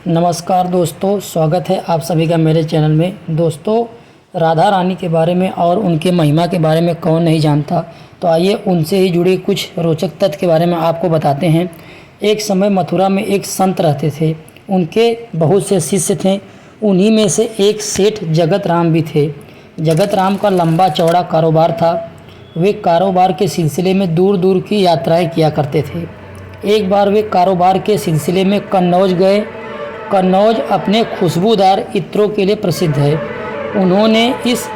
नमस्कार दोस्तों, स्वागत है आप सभी का मेरे चैनल में। दोस्तों, राधा रानी के बारे में और उनके महिमा के बारे में कौन नहीं जानता। तो आइए उनसे ही जुड़े कुछ रोचक तथ्य के बारे में आपको बताते हैं। एक समय मथुरा में एक संत रहते थे। उनके बहुत से शिष्य थे। उन्हीं में से एक सेठ जगत राम भी थे। जगत राम का लंबा चौड़ा कारोबार था। वे कारोबार के सिलसिले में दूर दूर की यात्राएं किया करते थे। एक बार वे कारोबार के सिलसिले में कन्नौज गए। कन्नौज अपने खुशबूदार इत्रों के लिए प्रसिद्ध है। उन्होंने इस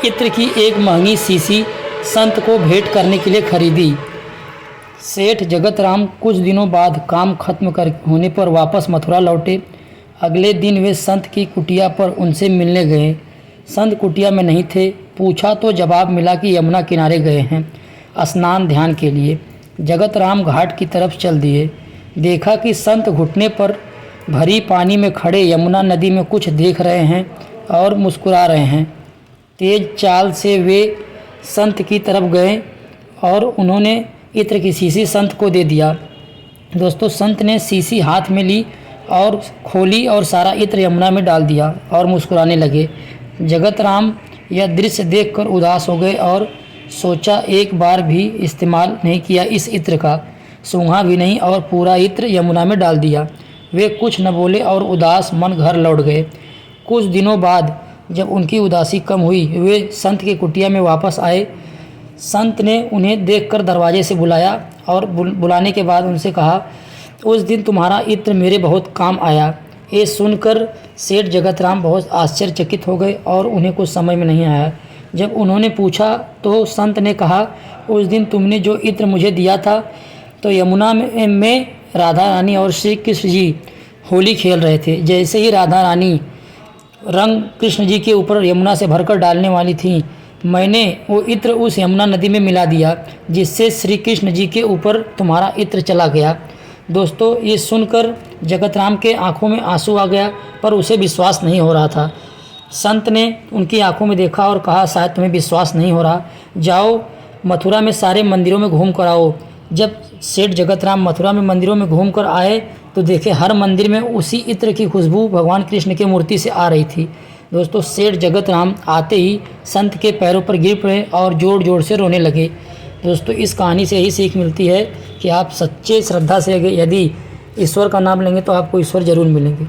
इत्र की एक महंगी शीशी संत को भेंट करने के लिए खरीदी। सेठ जगत राम कुछ दिनों बाद काम खत्म कर होने पर वापस मथुरा लौटे। अगले दिन वे संत की कुटिया पर उनसे मिलने गए। संत कुटिया में नहीं थे। पूछा तो जवाब मिला कि यमुना किनारे गए हैं स्नान ध्यान के लिए। जगत राम घाट की तरफ चल दिए। देखा कि संत घुटने पर भरी पानी में खड़े यमुना नदी में कुछ देख रहे हैं और मुस्कुरा रहे हैं। तेज चाल से वे संत की तरफ गए और उन्होंने इत्र की शीशी संत को दे दिया। दोस्तों, संत ने शीशी हाथ में ली और खोली और सारा इत्र यमुना में डाल दिया और मुस्कुराने लगे। जगत राम यह दृश्य देखकर उदास हो गए और सोचा, एक बार भी इस्तेमाल नहीं किया इस इत्र का, सूंघा भी नहीं और पूरा इत्र यमुना में डाल दिया। वे कुछ न बोले और उदास मन घर लौट गए। कुछ दिनों बाद जब उनकी उदासी कम हुई, वे संत की कुटिया में वापस आए। संत ने उन्हें देखकर दरवाजे से बुलाया और बुलाने के बाद उनसे कहा, उस दिन तुम्हारा इत्र मेरे बहुत काम आया। ये सुनकर सेठ जगत राम बहुत आश्चर्यचकित हो गए और उन्हें कुछ समझ में नहीं आया। जब उन्होंने पूछा तो संत ने कहा, उस दिन तुमने जो इत्र मुझे दिया था तो यमुना में राधा रानी और श्री कृष्ण जी होली खेल रहे थे। जैसे ही राधा रानी रंग कृष्ण जी के ऊपर यमुना से भरकर डालने वाली थी, मैंने वो इत्र उस यमुना नदी में मिला दिया, जिससे श्री कृष्ण जी के ऊपर तुम्हारा इत्र चला गया। दोस्तों, ये सुनकर जगत राम के आँखों में आंसू आ गया, पर उसे विश्वास नहीं हो रहा था। संत ने उनकी आंखों में देखा और कहा, शायद तुम्हें विश्वास नहीं हो रहा, जाओ मथुरा में सारे मंदिरों में घूम कर आओ। जब सेठ जगत राम मथुरा में मंदिरों में घूम कर आए तो देखे हर मंदिर में उसी इत्र की खुशबू भगवान कृष्ण की मूर्ति से आ रही थी। दोस्तों, सेठ जगत राम आते ही संत के पैरों पर गिर पड़े और जोर जोर से रोने लगे। दोस्तों, इस कहानी से यही सीख मिलती है कि आप सच्चे श्रद्धा से यदि ईश्वर का नाम लेंगे तो आपको ईश्वर जरूर मिलेंगे।